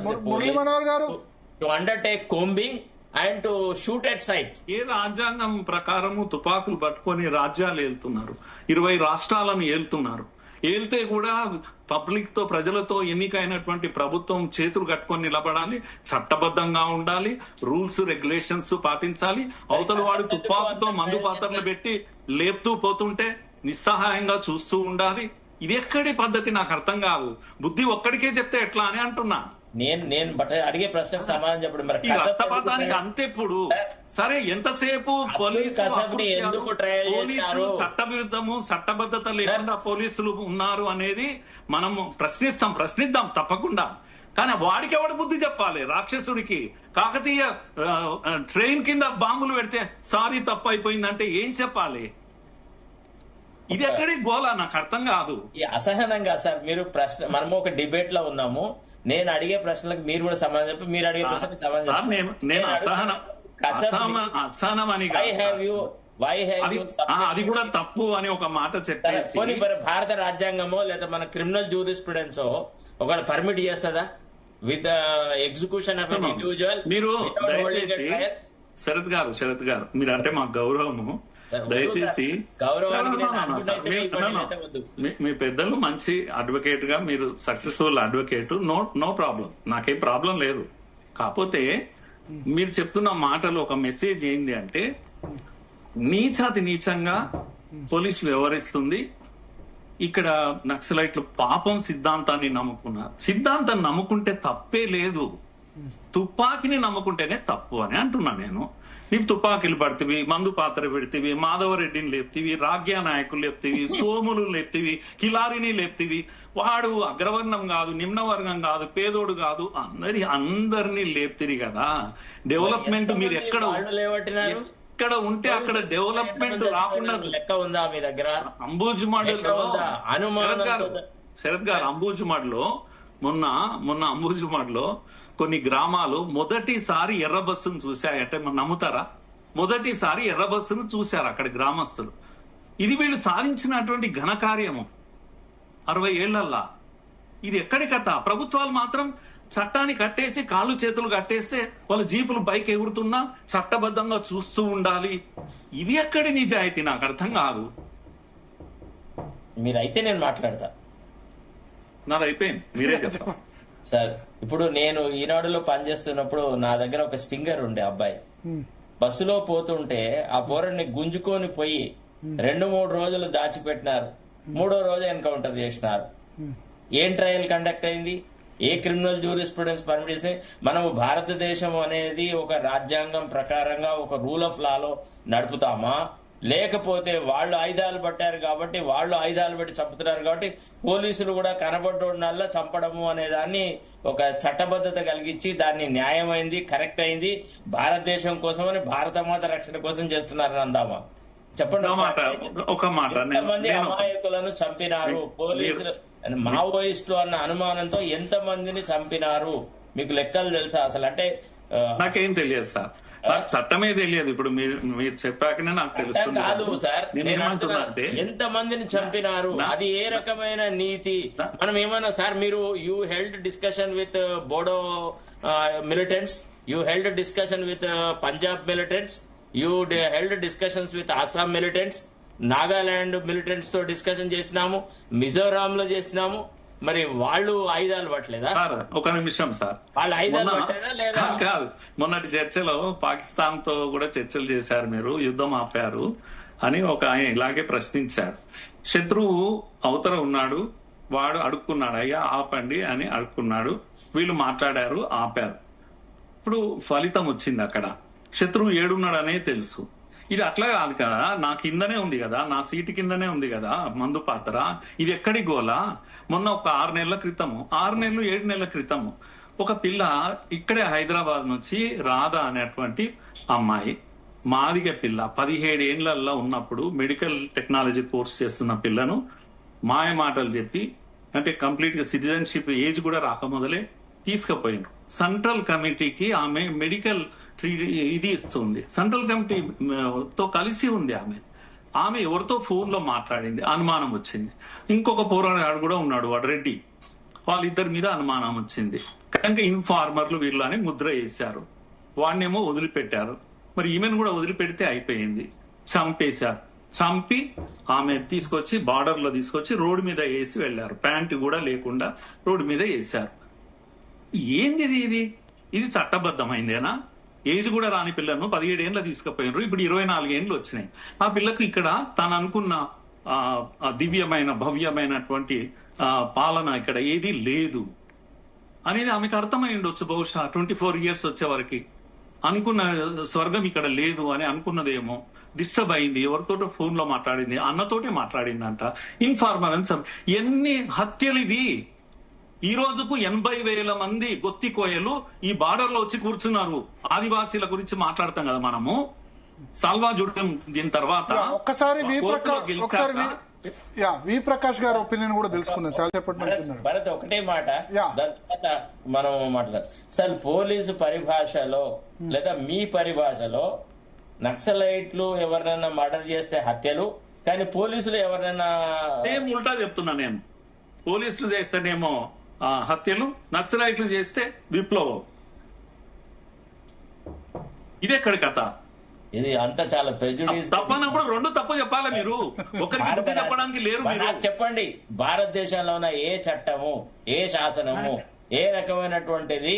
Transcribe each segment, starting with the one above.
ask the police to undertake combing and to shoot at sight. ఏ రాజ్యాంగం ప్రకారము తుపాకులు పట్టుకొని రాజ్యాలు ఏలుతున్నారు, 20 రాష్ట్రాలను ఏలుతున్నారు. ఏళ్తే కూడా పబ్లిక్ తో, ప్రజలతో ఎన్నికైనటువంటి ప్రభుత్వం చేతులు కట్టుకొని నిలబడాలి, చట్టబద్ధంగా ఉండాలి, రూల్స్ రెగ్యులేషన్స్ పాటించాలి. అవతల వాడు తుపాకుతో మందు పాత్రలు పెట్టి లేపుతూ పోతుంటే నిస్సహాయంగా చూస్తూ ఉండాలి. ఇది ఎక్కడి పద్ధతి నాకు అర్థం కాదు. బుద్ధి ఒక్కడికే చెప్తే ఎట్లా అని అంటున్నా. నేను అడిగే ప్రశ్నకు సమాధానం చెప్పండి. మరి రక్తపాతానికి అంతెప్పుడు? సరే, ఎంతసేపు పోలీసులు చట్ట విరుద్ధము, చట్టబద్ధత లేకుండా పోలీసులు ఉన్నారు అనేది మనం ప్రశ్నిద్దాం తప్పకుండా. కానీ వాడికి ఎవడు బుద్ధి చెప్పాలి? రాక్షసుడికి. కాకతీయ ట్రైన్ కింద బాంబులు పెడితే సారీ తప్పు అయిపోయిందంటే ఏం చెప్పాలి? ఇది ఎక్కడి గోలా నాకు అర్థం కాదు. అసహనంగా సార్ మీరు ప్రశ్న, మనము ఒక డిబేట్ లో ఉన్నాము. నేను అడిగే ప్రశ్నలకు మీరు కూడా సమాధానం చెప్పి, మీరు అడిగే ప్రశ్నలకు సమాధానం. నేను అసహనం అని అది కూడా తప్పు అని ఒక మాట చెప్పేసి, భారత రాజ్యాంగమో లేదా మన క్రిమినల్ జ్యూరిస్ప్రుడెన్సో ఒక పర్మిట్ చేస్తుందా with execution of an individual? మీరు దయచేసి శరత్ గారు మీరు అంటే మాకు గౌరవము, దయచేసి మీ పెద్దలు మంచి అడ్వకేట్ గా, మీరు సక్సెస్ఫుల్ అడ్వకేట్, నో ప్రాబ్లం, నాకేం ప్రాబ్లం లేదు. కాకపోతే మీరు చెప్తున్న మాటలు ఒక మెసేజ్ ఏంది అంటే, నీచాతి నీచంగా పోలీసులు వ్యవహరిస్తుంది. ఇక్కడ నక్సలైట్లు పాపం సిద్ధాంతాన్ని నమ్ముకున్నారు. సిద్ధాంతం నమ్ముకుంటే తప్పే లేదు, తుపాకిని నమ్ముకుంటేనే తప్పు అని అంటున్నా నేను. నీకు తుపాకీలు పడుతుంది, మందు పాత్ర పెడితివి, మాధవరెడ్డిని లేపుతీవి, రాజ్య నాయకులు లేపుతీవి, సోములు లేపుతీవి, కిలారిని లేపుతీవి. వాడు అగ్రవర్ణం కాదు, నిమ్నవర్గం కాదు, పేదోడు కాదు, అందరినీ లేపుతిరి కదా. డెవలప్మెంట్ మీరు ఎక్కడ ఉంటే అక్కడ డెవలప్మెంట్ రాకుండా లెక్క ఉందా మీ దగ్గర? శరత్ గారు అంబుజ్మాడ్లో మొన్న అంబుజ్మాడ్లో కొన్ని గ్రామాలు మొదటిసారి ఎర్ర బస్సును చూశాయంటే మనం నమ్ముతారా? మొదటిసారి ఎర్ర బస్సును చూశారు అక్కడ గ్రామస్తులు. ఇది వీళ్ళు సాధించినటువంటి ఘనకార్యము 60 ఏళ్లల్లా. ఇది ఎక్కడి కథ? ప్రభుత్వాలు మాత్రం చట్టాన్ని కట్టేసి కాళ్ళు చేతులు కట్టేస్తే వాళ్ళ జీపులు బైక్ ఎగురుతున్నా చట్టబద్ధంగా చూస్తూ ఉండాలి. ఇది ఎక్కడి నిజాయితీ నాకు అర్థం కాదు. మీరైతే నేను మాట్లాడతా. నాది అయిపోయింది, మీరే చెప్తా. సార్, ఇప్పుడు నేను ఈనాడులో పనిచేస్తున్నప్పుడు నా దగ్గర ఒక స్టింగర్ ఉండే అబ్బాయి. బస్సులో పోతుంటే ఆ పోరడిని గుంజుకొని పోయి 2-3 రోజులు దాచిపెట్టినారు. 3వ రోజు ఎన్కౌంటర్ చేసినారు. ఏం ట్రయల్ కండక్ట్ అయింది? ఏ క్రిమినల్ జ్యూరిస్ప్రుడెన్స్ పర్మిట్ చేస్తే? మనము భారతదేశం అనేది ఒక రాజ్యాంగం ప్రకారంగా ఒక రూల్ ఆఫ్ లాలో నడుపుతామా? లేకపోతే వాళ్ళు ఆయుధాలు పట్టారు కాబట్టి, వాళ్ళు ఆయుధాలు పెట్టి చంపుతున్నారు కాబట్టి పోలీసులు కూడా కనబడ్డోళ్ళ చంపడము అనే దాన్ని ఒక చట్టబద్ధత కలిగించి దాన్ని న్యాయమైంది, కరెక్ట్ అయింది, భారతదేశం కోసమని, భారత మాత రక్షణ కోసం చేస్తున్నారని అందామా? చెప్పండి. ఎంతమంది అమాయకులను చంపినారు పోలీసులు? మావోయిస్టులు అన్న అనుమానంతో ఎంత మందిని చంపినారు? మీకు లెక్కలు తెలుసా అసలు? అంటే నాకేం తెలియదు సార్, నాకు చట్టమే తెలియదు. ఇప్పుడు మీరు చెప్పాకనే నాకు తెలుస్తుంది. కాదు సార్, ఎంత మందిని చంపినారు, అది ఏ రకమైన నీతి? మనం ఏమన్నా సార్, మీరు you held discussion with Bodo militants, you held discussion with Punjab militants, you held discussions with Assam militants, Nagaland militants తో డిస్కషన్ చేసినాము, మిజోరాం లో చేసినాము. మరి వాళ్ళు ఆయుధాలు పట్టలేదా? సార్ ఒక నిమిషం సార్, వాళ్ళు ఆయుధాలు పట్టారా లేదా? కాదు, మొన్నటి చర్చలో పాకిస్తాన్ తో కూడా చర్చలు చేశారు, మీరు యుద్ధం ఆపారు అని ఒక ఆయన ఇలాగే ప్రశ్నించారు. శత్రువు అవతల ఉన్నాడు, వాడు అడుక్కున్నాడు, అయ్యా ఆపండి అని అడుక్కున్నాడు, వీళ్ళు మాట్లాడారు, ఆపారు. ఇప్పుడు ఫలితం వచ్చింది. అక్కడ శత్రువు ఏడున్నాడనే తెలుసు. ఇది అట్లా కాదు కదా, నా కిందనే ఉంది కదా, నా సీటు కిందనే ఉంది కదా మందు పాత్ర. ఇది ఎక్కడి గోలా? మొన్న ఒక 6 నెలల క్రితము, 6 నెలలు 7 నెలల క్రితము ఒక పిల్ల ఇక్కడే హైదరాబాద్ నుంచి రాధ అనేటువంటి అమ్మాయి, మాదిగ పిల్ల, 17 ఏళ్లలో ఉన్నప్పుడు మెడికల్ టెక్నాలజీ కోర్స్ చేస్తున్న పిల్లను మాయ మాటలు చెప్పి, అంటే కంప్లీట్ గా సిటిజన్షిప్ ఏజ్ కూడా రాకముదలే తీసుకుపోయినారు. సెంట్రల్ కమిటీకి ఆమె మెడికల్ ఇది ఇస్తుంది, సెంట్రల్ కమిటీతో కలిసి ఉంది. ఆమె ఎవరితో ఫోన్ లో మాట్లాడింది, అనుమానం వచ్చింది. ఇంకొక పోరాడు కూడా ఉన్నాడు, వాడు రెడ్డి, వాళ్ళిద్దరి మీద అనుమానం వచ్చింది కనుక ఇన్ఫార్మర్లు వీళ్ళు అని ముద్ర వేశారు. వాడినేమో వదిలిపెట్టారు. మరి ఈమెను కూడా వదిలిపెడితే అయిపోయింది. చంపేశారు. చంపి ఆమె తీసుకొచ్చి బార్డర్ లో తీసుకొచ్చి రోడ్డు మీద వేసి వెళ్లారు. ప్యాంటు కూడా లేకుండా రోడ్డు మీద వేశారు. ఏంది ఇది చట్టబద్ధమైందేనా? ఏజ్ కూడా రాని పిల్లను 17 ఏళ్ళ తీసుకుపోయినారు. ఇప్పుడు 24 ఏళ్ళు వచ్చినాయి. ఆ పిల్లకు ఇక్కడ తను అనుకున్న దివ్యమైన భవ్యమైనటువంటి పాలన ఇక్కడ ఏది లేదు అనేది ఆమెకు అర్థమై ఉండొచ్చు. బహుశా 24 ఇయర్స్ వచ్చే వరకు అనుకున్న స్వర్గం ఇక్కడ లేదు అని అనుకున్నదేమో. డిస్టర్బ్ అయింది. ఎవరితోటో ఫోన్ లో మాట్లాడింది, అన్నతోటే మాట్లాడిందంట. ఇన్ఫార్మర్ అని ఎన్ని హత్యలు ఇవి! ఈ రోజుకు 80,000 మంది గొత్తి కోయలు ఈ బార్డర్ లో వచ్చి కూర్చున్నారు. ఆదివాసీల గురించి మాట్లాడతాం కదా మనము. సాల్వా జుడడం దీని తర్వాత ఒక్కసారి వి ప్రకాష్ గారి ఒపీనియన్ కూడా తెలుసుకుందాం. చాలా చెప్పండి. భరత్ ఒకటే మాట, దాని తర్వాత మనం మాట్లాడాలి. సార్, పోలీసు పరిభాషలో లేదా మీ పరిభాషలో నక్సలైట్లు ఎవరినైనా మర్డర్ చేస్తే హత్యలు, కానీ పోలీసులు ఎవరినైనా ఉల్టా చెప్తున్నా నేను. పోలీసులు చేస్తేనేమో హత్యలు, నక్సలైట్లు చేస్తే విప్లవం. ఇదెక్కడి కథ? ఇది అంతా చాలా ప్రెజుడిస్. తప్పనప్పుడు రెండు తప్పు చెప్పాలి మీరు. ఒకరికి చెప్పడానికి లేరు. నాకు చెప్పండి, భారతదేశంలో ఉన్న ఏ చట్టము, ఏ శాసనము, ఏ రకమైనటువంటిది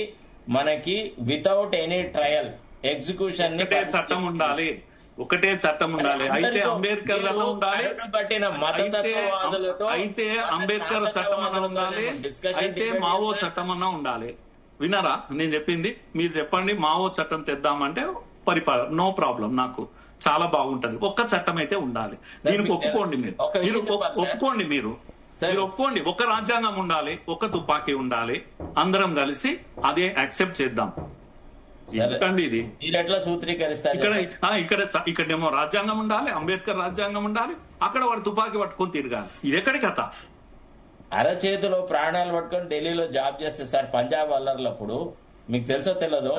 మనకి వితౌట్ ఎనీ ట్రయల్ ఎగ్జిక్యూషన్ చట్టం ఉండాలి, ఒకటే చట్టం ఉండాలి. అయితే అంబేద్కర్ ఉండాలి, పట్టిన మతతత్వవాదులతో అయితే అంబేద్కర్ చట్టం అన్నా ఉండాలి, అయితే మావో చట్టం అన్నా ఉండాలి. వినరా నేను చెప్పింది? మీరు చెప్పండి, మావో చట్టం తెద్దామంటే పరిపాలన నో ప్రాబ్లం, నాకు చాలా బాగుంటది. ఒక్క చట్టం అయితే ఉండాలి. దీనికి ఒప్పుకోండి. మీరు ఒప్పుకోండి, మీరు ఒప్పుకోండి. ఒక రాజ్యాంగం ఉండాలి, ఒక తుపాకీ ఉండాలి. అందరం కలిసి అదే యాక్సెప్ట్ చేద్దాం. ఇది ఎట్లా సూత్రీకరిస్తారు? ఇక్కడేమో రాజ్యాంగం ఉండాలి, అంబేద్కర్ రాజ్యాంగం ఉండాలి, అక్కడ వాడు తుపాకీ పట్టుకొని తిరగాలి. ఇది ఎక్కడి కథ? అరచేతిలో ప్రాణాలు పట్టుకొని ఢిల్లీలో జాబ్ చేస్తే సార్ పంజాబ్ అల్లర్లప్పుడు, మీకు తెలుసో తెలియదు,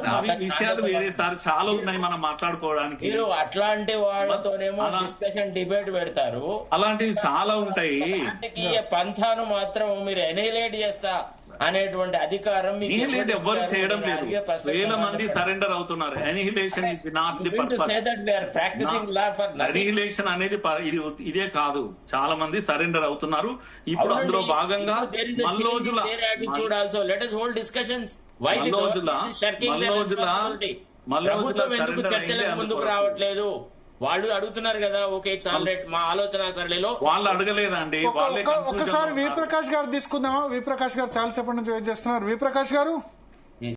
విషయాలు వేరే సార్ చాలా ఉన్నాయి మనం మాట్లాడుకోవడానికి. మీరు అట్లాంటి వాళ్ళతోనేమో డిస్కషన్ డిబేట్ పెడతారు. అలాంటివి చాలా ఉంటాయి. పంథాను మాత్రం మీరు ఎనైలేట్ చేస్తా అనేటువంటి అధికారం ఎవ్వరు చేయడం లేదు. వేల మంది సరెండర్ అవుతున్నారు. Annihilation is not the purpose. Annihilation అనేది ఇదే కాదు. చాలా మంది సరెండర్ అవుతున్నారు. ఇప్పుడు అందులో భాగంగా చర్చలకు ముందుకు రావట్లేదు. వాళ్ళు అడుగుతున్నారు కదా, ఓకే చాలా మా ఆలోచన సరళిలో వాళ్ళు అడగలేదండి. ఒకసారి వి ప్రకాష్ గారు తీసుకుందామా? వి ప్రకాష్ గారు చాలా చెప్పండి నుంచి వెయిట్ చేస్తున్నారు. వి ప్రకాష్ గారు.